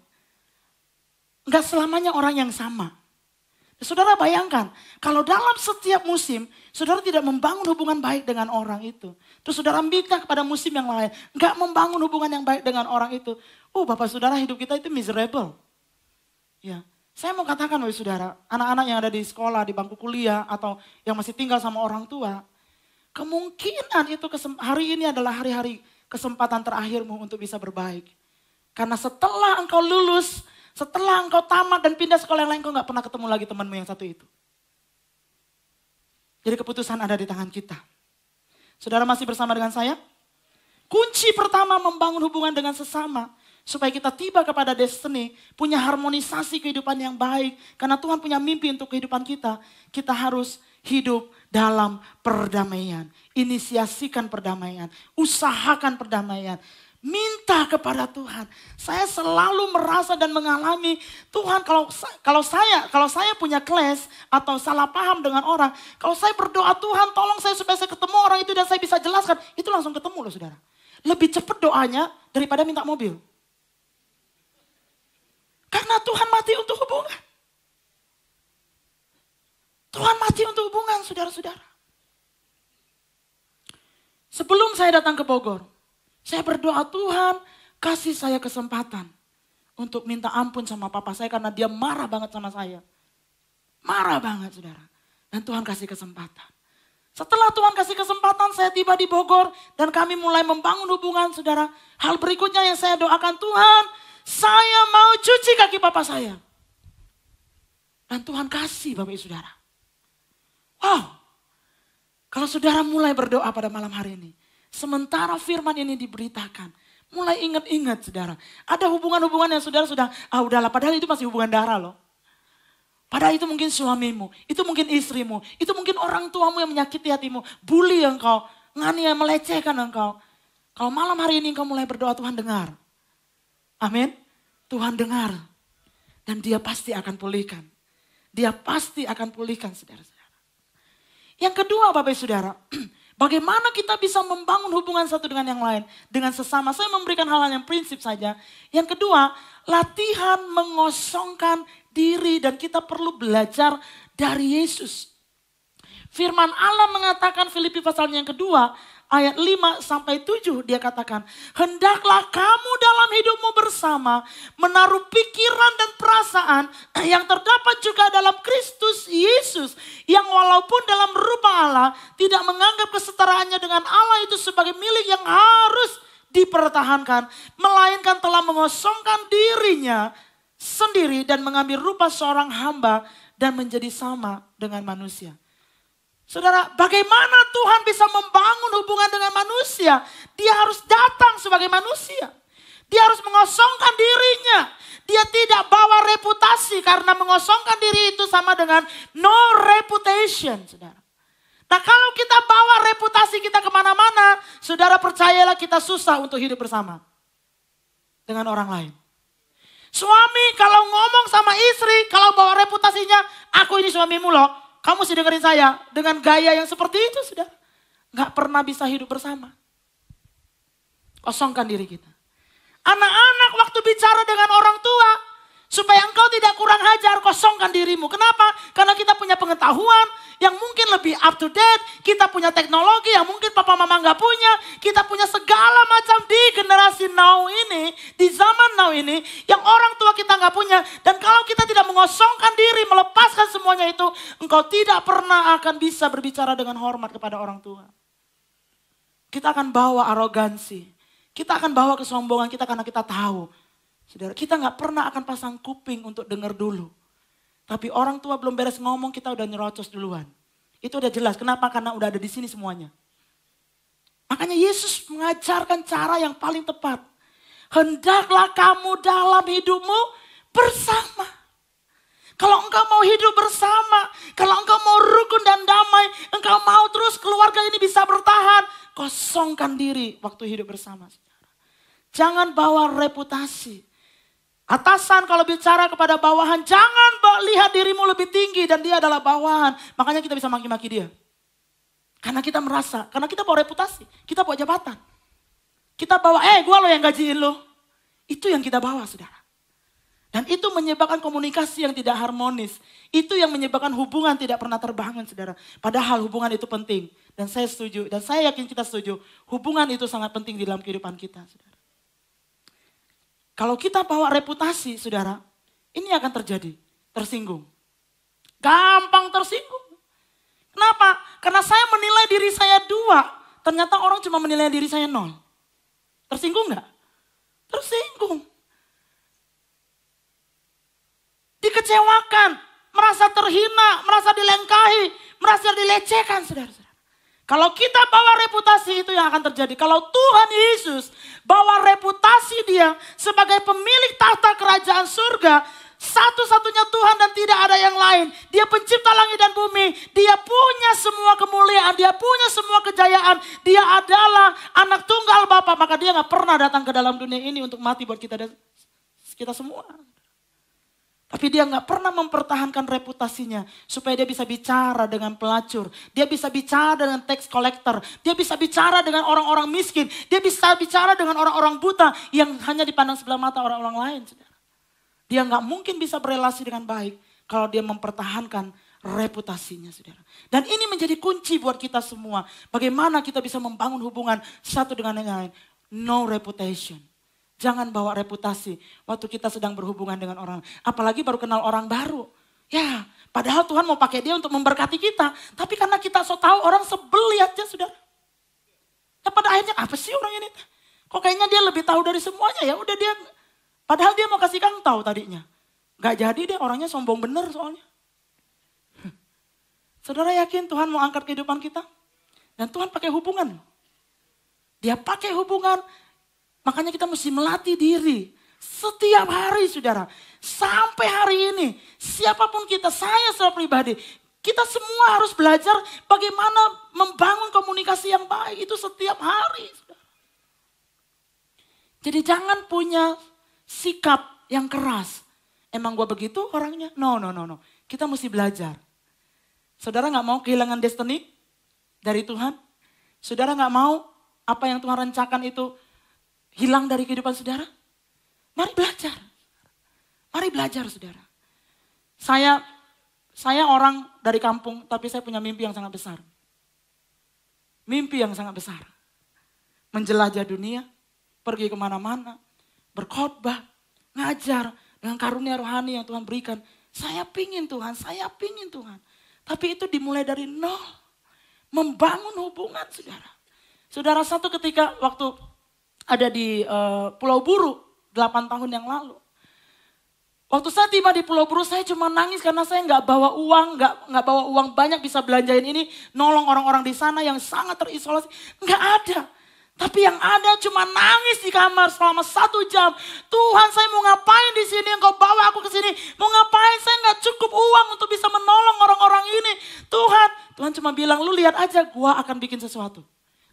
Enggak selamanya orang yang sama. Saudara bayangkan, kalau dalam setiap musim, saudara tidak membangun hubungan baik dengan orang itu. Terus saudara minta kepada musim yang lain, enggak membangun hubungan yang baik dengan orang itu. Oh Bapak Saudara, hidup kita itu miserable. Ya, Saya mau katakan Bapak Saudara, anak-anak yang ada di sekolah, di bangku kuliah, atau yang masih tinggal sama orang tua, kemungkinan itu hari ini adalah hari-hari kesempatan terakhirmu untuk bisa berbaik. Karena setelah engkau lulus, setelah engkau tamat dan pindah sekolah yang lain, engkau gak pernah ketemu lagi temanmu yang satu itu. Jadi keputusan ada di tangan kita. Saudara masih bersama dengan saya? Kunci pertama membangun hubungan dengan sesama. Supaya kita tiba kepada destiny, punya harmonisasi kehidupan yang baik. Karena Tuhan punya mimpi untuk kehidupan kita. Kita harus hidup dalam perdamaian. Inisiasikan perdamaian. Usahakan perdamaian. Minta kepada Tuhan. Saya selalu merasa dan mengalami, Tuhan kalau saya punya clash atau salah paham dengan orang, kalau saya berdoa Tuhan tolong saya supaya saya ketemu orang itu dan saya bisa jelaskan, itu langsung ketemu loh saudara. Lebih cepat doanya daripada minta mobil. Karena Tuhan mati untuk hubungan. Tuhan mati untuk hubungan saudara-saudara. Sebelum saya datang ke Bogor, saya berdoa Tuhan kasih saya kesempatan untuk minta ampun sama papa saya karena dia marah banget sama saya. Marah banget saudara. Dan Tuhan kasih kesempatan. Setelah Tuhan kasih kesempatan saya tiba di Bogor dan kami mulai membangun hubungan saudara. Hal berikutnya yang saya doakan Tuhan, saya mau cuci kaki papa saya. Dan Tuhan kasih Bapak Ibu Saudara. Wow. Kalau saudara mulai berdoa pada malam hari ini. Sementara firman ini diberitakan. Mulai ingat-ingat saudara. Ada hubungan-hubungan yang saudara sudah, udahlah padahal itu masih hubungan darah loh. Padahal itu mungkin suamimu, itu mungkin istrimu, itu mungkin orang tuamu yang menyakiti hatimu. Bully engkau, nganiaya melecehkan engkau. Kalau malam hari ini engkau mulai berdoa Tuhan dengar. Amin. Tuhan dengar. Dan dia pasti akan pulihkan. Dia pasti akan pulihkan saudara-saudara. Yang kedua Bapak Ibu Saudara. Bagaimana kita bisa membangun hubungan satu dengan yang lain. Dengan sesama. Saya memberikan hal-hal yang prinsip saja. Yang kedua, latihan mengosongkan diri. Dan kita perlu belajar dari Yesus. Firman Allah mengatakan Filipi pasal yang kedua. Ayat 5-7 dia katakan. Hendaklah kamu dalam hidupmu bersama. Menaruh pikiran dan perasaan. Yang terdapat juga dalam Kristus Yesus. Yang walaupun dalam rupa Allah. Tidak menganggap kesetaraannya dengan Allah itu sebagai milik yang harus dipertahankan. Melainkan telah mengosongkan dirinya sendiri. Dan mengambil rupa seorang hamba. Dan menjadi sama dengan manusia. Saudara, bagaimana Tuhan bisa membangun hubungan dengan manusia? Dia harus datang sebagai manusia. Dia harus mengosongkan dirinya. Dia tidak bawa reputasi karena mengosongkan diri itu sama dengan no reputation, saudara. Nah kalau kita bawa reputasi kita kemana-mana, saudara percayalah kita susah untuk hidup bersama dengan orang lain. Suami kalau ngomong sama istri, kalau bawa reputasinya, aku ini suamimu loh. Kamu sih dengerin saya dengan gaya yang seperti itu sudah. Gak pernah bisa hidup bersama. Kosongkan diri kita. Anak-anak waktu bicara dengan orang tua. Supaya engkau tidak kurang ajar, kosongkan dirimu. Kenapa? Karena kita punya pengetahuan yang mungkin lebih up to date. Kita punya teknologi yang mungkin papa mama gak punya. Kita punya segala macam di generasi now ini. Di zaman now ini. Yang orang tua kita gak punya. Dan kalau kita tidak mengosongkan diri, melepaskan semuanya itu. Engkau tidak pernah akan bisa berbicara dengan hormat kepada orang tua. Kita akan bawa arogansi. Kita akan bawa kesombongan kita karena kita tahu. Saudara, kita gak pernah akan pasang kuping untuk dengar dulu. Tapi orang tua belum beres ngomong, kita udah nyerocos duluan. Itu udah jelas. Kenapa? Karena udah ada di sini semuanya. Makanya Yesus mengajarkan cara yang paling tepat. Hendaklah kamu dalam hidupmu bersama. Kalau engkau mau hidup bersama, kalau engkau mau rukun dan damai, engkau mau terus keluarga ini bisa bertahan, kosongkan diri waktu hidup bersama. Jangan bawa reputasi. Atasan kalau bicara kepada bawahan, jangan lihat dirimu lebih tinggi dan dia adalah bawahan. Makanya kita bisa maki-maki dia. Karena kita merasa, karena kita bawa reputasi, kita bawa jabatan. Kita bawa, gue lo yang gajiin lo. Itu yang kita bawa saudara. Dan itu menyebabkan komunikasi yang tidak harmonis. Itu yang menyebabkan hubungan tidak pernah terbangun saudara. Padahal hubungan itu penting. Dan saya setuju, dan saya yakin kita setuju. Hubungan itu sangat penting di dalam kehidupan kita saudara. Kalau kita bawa reputasi, saudara, ini akan terjadi. tersinggung. Gampang tersinggung. Kenapa? Karena saya menilai diri saya 2. Ternyata orang cuma menilai diri saya 0. Tersinggung nggak? Tersinggung. Dikecewakan, merasa terhina, merasa dilengkahi, merasa dilecehkan, saudara-saudara. Kalau kita bawa reputasi, itu yang akan terjadi. Kalau Tuhan Yesus bawa reputasi dia sebagai pemilik tahta kerajaan surga, satu-satunya Tuhan dan tidak ada yang lain. Dia pencipta langit dan bumi. Dia punya semua kemuliaan. Dia punya semua kejayaan. Dia adalah anak tunggal Bapa. Maka dia gak pernah datang ke dalam dunia ini untuk mati buat kita semua. Tapi dia gak pernah mempertahankan reputasinya. Supaya dia bisa bicara dengan pelacur. Dia bisa bicara dengan tax collector. Dia bisa bicara dengan orang-orang miskin. Dia bisa bicara dengan orang-orang buta. Yang hanya dipandang sebelah mata orang-orang lain. Dia gak mungkin bisa berelasi dengan baik. Kalau dia mempertahankan reputasinya, saudara. Dan ini menjadi kunci buat kita semua. Bagaimana kita bisa membangun hubungan satu dengan yang lain. No reputation. Jangan bawa reputasi waktu kita sedang berhubungan dengan orang. Apalagi baru kenal orang baru. Ya, padahal Tuhan mau pakai dia untuk memberkati kita. Tapi karena kita so tahu, orang sebel lihatnya, saudara. Ya pada akhirnya apa sih orang ini? Kok kayaknya dia lebih tahu dari semuanya ya. Udah dia, padahal dia mau kasih kang tahu tadinya. Gak jadi deh, orangnya sombong bener soalnya. Saudara yakin Tuhan mau angkat kehidupan kita? Dan Tuhan pakai hubungan. Dia pakai hubungan. Makanya kita mesti melatih diri setiap hari, saudara. Sampai hari ini, siapapun kita, saya secara pribadi, kita semua harus belajar bagaimana membangun komunikasi yang baik itu setiap hari. Saudara. Jadi jangan punya sikap yang keras. Emang gue begitu orangnya? No. Kita mesti belajar. Saudara gak mau kehilangan destiny dari Tuhan? Saudara gak mau apa yang Tuhan rencanakan itu hilang dari kehidupan saudara? Mari belajar. Mari belajar, saudara. Saya orang dari kampung, tapi saya punya mimpi yang sangat besar. Mimpi yang sangat besar. Menjelajah dunia, pergi kemana-mana, berkhotbah, ngajar dengan karunia rohani yang Tuhan berikan. Saya pingin Tuhan. Tapi itu dimulai dari nol. Membangun hubungan, saudara. Saudara, satu ketika waktu ada di Pulau Buru 8 tahun yang lalu. Waktu saya tiba di Pulau Buru, saya cuma nangis karena saya nggak bawa uang, nggak bawa uang banyak bisa belanjain ini, nolong orang-orang di sana yang sangat terisolasi. Nggak ada. Tapi yang ada cuma nangis di kamar selama 1 jam. Tuhan, saya mau ngapain di sini? Engkau bawa aku ke sini. Mau ngapain? Saya nggak cukup uang untuk bisa menolong orang-orang ini. Tuhan cuma bilang, lu lihat aja, gua akan bikin sesuatu.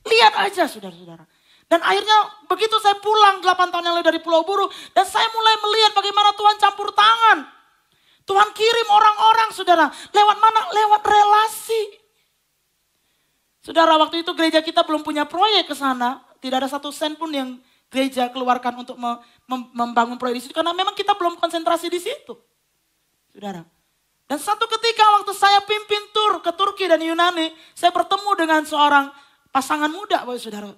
Lihat aja, saudara-saudara. Dan akhirnya begitu saya pulang 8 tahun yang lalu dari Pulau Buru. Dan saya mulai melihat bagaimana Tuhan campur tangan. Tuhan kirim orang-orang, saudara. Lewat mana? Lewat relasi. Saudara, waktu itu gereja kita belum punya proyek ke sana. Tidak ada 1 sen pun yang gereja keluarkan untuk membangun proyek di situ. Karena memang kita belum konsentrasi di situ. Saudara. Dan satu ketika waktu saya pimpin tur ke Turki dan Yunani. Saya bertemu dengan seorang pasangan muda, saudara.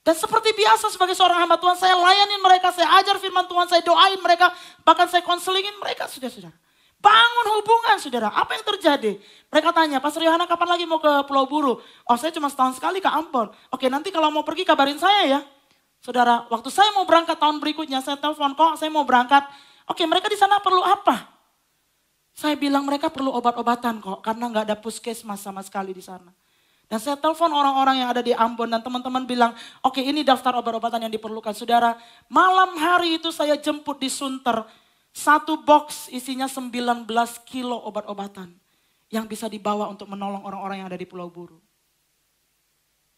Dan seperti biasa sebagai seorang hamba Tuhan, saya layanin mereka, saya ajar firman Tuhan, saya doain mereka, bahkan saya konselingin mereka, saudara-saudara. Bangun hubungan, saudara. Apa yang terjadi? Mereka tanya, Pastor Yohana kapan lagi mau ke Pulau Buru? Oh, saya cuma setahun sekali ke Ambon. Oke, nanti kalau mau pergi kabarin saya ya. Saudara, waktu saya mau berangkat tahun berikutnya, saya telepon, kok saya mau berangkat. Oke, mereka di sana perlu apa? Saya bilang mereka perlu obat-obatan kok, karena nggak ada puskesmas sama sekali di sana. Dan saya telepon orang-orang yang ada di Ambon dan teman-teman bilang, oke, ini daftar obat-obatan yang diperlukan. Saudara, malam hari itu saya jemput di Sunter, 1 box isinya 19 kilo obat-obatan yang bisa dibawa untuk menolong orang-orang yang ada di Pulau Buru.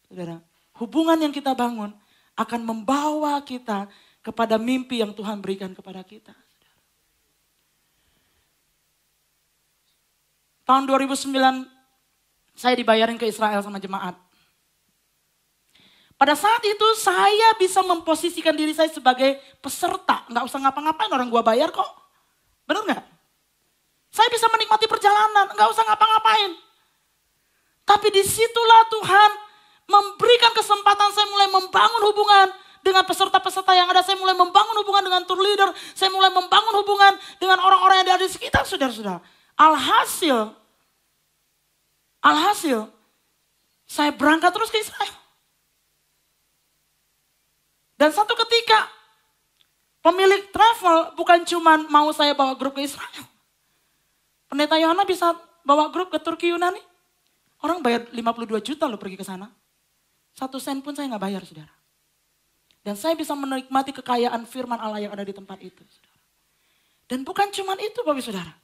Saudara, hubungan yang kita bangun akan membawa kita kepada mimpi yang Tuhan berikan kepada kita. Tahun 2009, saya dibayarin ke Israel sama jemaat. Pada saat itu saya bisa memposisikan diri saya sebagai peserta. Nggak usah ngapa-ngapain, orang gua bayar kok. Bener nggak? Saya bisa menikmati perjalanan, nggak usah ngapa-ngapain. Tapi disitulah Tuhan memberikan kesempatan saya mulai membangun hubungan dengan peserta-peserta yang ada, saya mulai membangun hubungan dengan tour leader, saya mulai membangun hubungan dengan orang-orang yang ada di sekitar, saudara-saudara. Alhasil, saya berangkat terus ke Israel. Dan satu ketika, pemilik travel bukan cuma mau saya bawa grup ke Israel. Pendeta Yohana bisa bawa grup ke Turki Yunani. Orang bayar 52 juta loh pergi ke sana. 1 sen pun saya nggak bayar, saudara. Dan saya bisa menikmati kekayaan firman Allah yang ada di tempat itu, saudara. Dan bukan cuma itu, Bapak Saudara.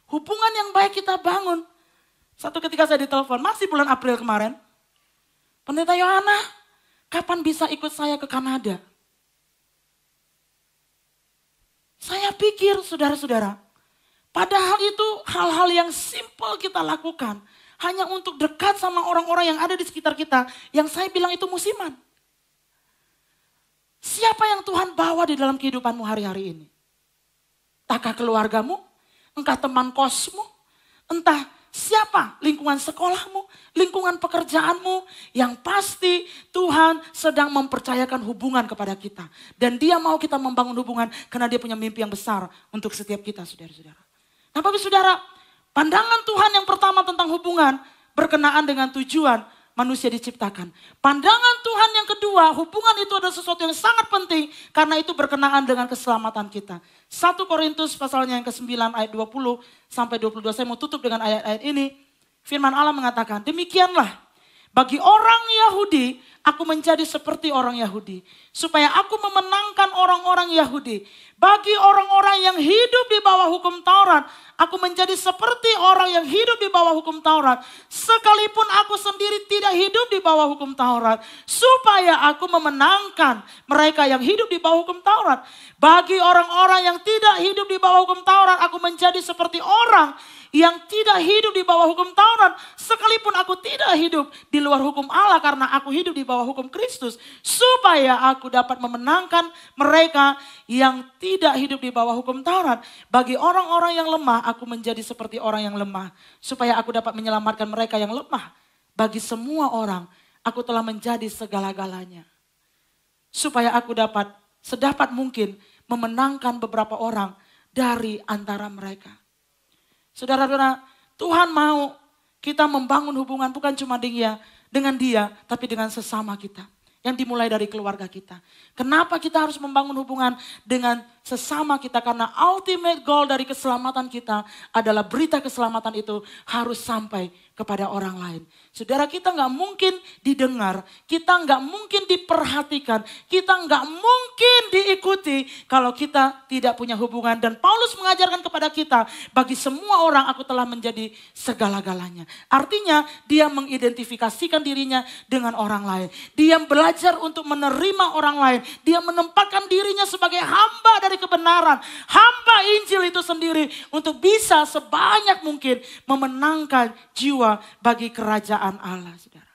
Hubungan yang baik kita bangun. Satu ketika saya ditelepon, masih bulan April kemarin. Pendeta Yohana, kapan bisa ikut saya ke Kanada? Saya pikir, saudara-saudara, padahal itu hal-hal yang simpel kita lakukan. Hanya untuk dekat sama orang-orang yang ada di sekitar kita. Yang saya bilang itu musiman. Siapa yang Tuhan bawa di dalam kehidupanmu hari-hari ini? Entahkah keluargamu? Entah teman kosmu? Entah siapa? Lingkungan sekolahmu? Lingkungan pekerjaanmu? Yang pasti Tuhan sedang mempercayakan hubungan kepada kita. Dan dia mau kita membangun hubungan karena dia punya mimpi yang besar untuk setiap kita, saudara-saudara. Nah, Bapak Saudara, pandangan Tuhan yang pertama tentang hubungan berkenaan dengan tujuan manusia diciptakan. Pandangan Tuhan yang kedua, hubungan itu adalah sesuatu yang sangat penting karena itu berkenaan dengan keselamatan kita. 1 Korintus pasalnya yang ke-9 ayat 20 sampai 22. Saya mau tutup dengan ayat-ayat ini. Firman Allah mengatakan, demikianlah bagi orang Yahudi, aku menjadi seperti orang Yahudi. Supaya aku memenangkan orang-orang Yahudi. Bagi orang-orang yang hidup di bawah hukum Taurat, aku menjadi seperti orang yang hidup di bawah hukum Taurat. Sekalipun aku sendiri tidak hidup di bawah hukum Taurat. Supaya aku memenangkan mereka yang hidup di bawah hukum Taurat. Bagi orang-orang yang tidak hidup di bawah hukum Taurat, aku menjadi seperti orang yang tidak hidup di bawah hukum Taurat. Sekalipun aku tidak hidup di luar hukum Allah karena aku hidup di bawah hukum Kristus. Supaya aku dapat memenangkan mereka yang tidak hidup di bawah hukum Taurat. Bagi orang-orang yang lemah, aku menjadi seperti orang yang lemah. Supaya aku dapat menyelamatkan mereka yang lemah. Bagi semua orang, aku telah menjadi segala-galanya. Supaya aku dapat sedapat mungkin memenangkan beberapa orang dari antara mereka. Saudara-saudara, Tuhan mau kita membangun hubungan bukan cuma dengan dia, tapi dengan sesama kita. Yang dimulai dari keluarga kita. Kenapa kita harus membangun hubungan dengan sesama kita? Karena ultimate goal dari keselamatan kita adalah berita keselamatan itu harus sampai kepada orang lain. Saudara, kita nggak mungkin didengar, kita nggak mungkin diperhatikan, kita nggak mungkin diikuti kalau kita tidak punya hubungan. Dan Paulus mengajarkan kepada kita, bagi semua orang aku telah menjadi segala-galanya. Artinya dia mengidentifikasikan dirinya dengan orang lain. Dia belajar untuk menerima orang lain. Dia menempatkan dirinya sebagai hamba dari kebenaran. Hamba Injil itu sendiri untuk bisa sebanyak mungkin memenangkan jiwa bagi kerajaan Allah, saudara.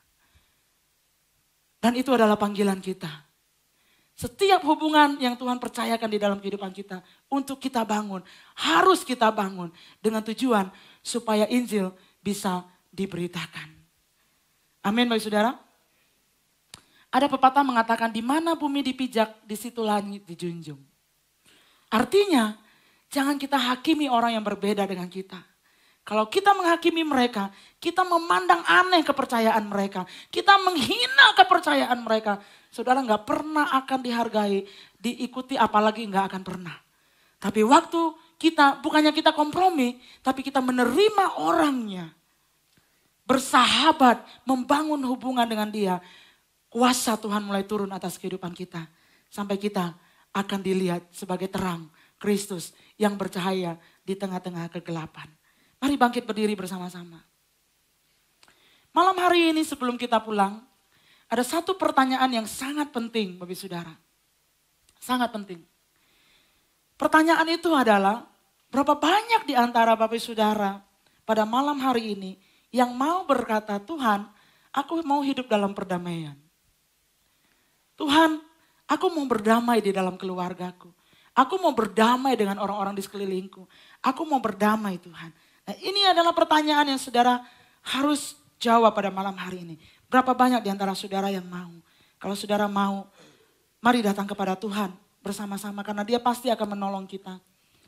Dan itu adalah panggilan kita. Setiap hubungan yang Tuhan percayakan di dalam kehidupan kita untuk kita bangun, harus kita bangun dengan tujuan supaya Injil bisa diberitakan. Amin, baik saudara. Ada pepatah mengatakan di mana bumi dipijak, di situ langit dijunjung. Artinya, jangan kita hakimi orang yang berbeda dengan kita. Kalau kita menghakimi mereka, kita memandang aneh kepercayaan mereka. Kita menghina kepercayaan mereka. Saudara, nggak pernah akan dihargai, diikuti, apalagi nggak akan pernah. Tapi waktu kita, bukannya kita kompromi, tapi kita menerima orangnya. Bersahabat, membangun hubungan dengan dia. Kuasa Tuhan mulai turun atas kehidupan kita. Sampai kita akan dilihat sebagai terang Kristus yang bercahaya di tengah-tengah kegelapan. Mari bangkit berdiri bersama-sama. Malam hari ini sebelum kita pulang, ada satu pertanyaan yang sangat penting bagi saudara. Sangat penting. Pertanyaan itu adalah, berapa banyak di antara Bapak Saudara pada malam hari ini yang mau berkata, Tuhan, aku mau hidup dalam perdamaian. Tuhan, aku mau berdamai di dalam keluargaku. Aku mau berdamai dengan orang-orang di sekelilingku. Aku mau berdamai, Tuhan. Nah, ini adalah pertanyaan yang saudara harus jawab pada malam hari ini. Berapa banyak di antara saudara yang mau? Kalau saudara mau Mari datang kepada Tuhan bersama-sama karena Dia pasti akan menolong kita.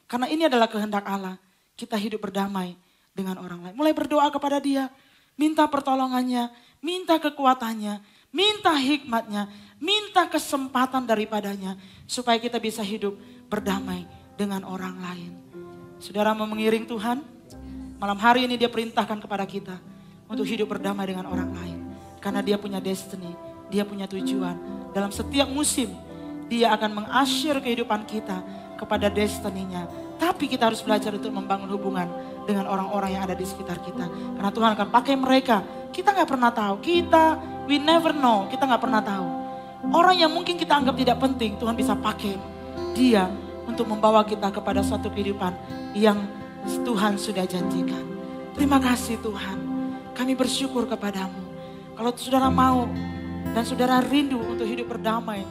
Karena ini adalah kehendak Allah. Kita hidup berdamai dengan orang lain. Mulai berdoa kepada Dia. Minta pertolongannya, minta kekuatannya, minta hikmatnya, minta kesempatan daripadanya. Supaya kita bisa hidup berdamai dengan orang lain. Saudara mau mengiring Tuhan? Malam hari ini Dia perintahkan kepada kita untuk hidup berdamai dengan orang lain. Karena Dia punya destiny, Dia punya tujuan. Dalam setiap musim, Dia akan mengasyir kehidupan kita kepada destiny-Nya. Tapi kita harus belajar untuk membangun hubungan dengan orang-orang yang ada di sekitar kita. Karena Tuhan akan pakai mereka. Kita gak pernah tahu. We never know. Kita gak pernah tahu. Orang yang mungkin kita anggap tidak penting, Tuhan bisa pakai dia untuk membawa kita kepada suatu kehidupan yang Tuhan sudah janjikan. Terima kasih Tuhan. Kami bersyukur kepadamu. Kalau saudara mau dan saudara rindu untuk hidup berdamai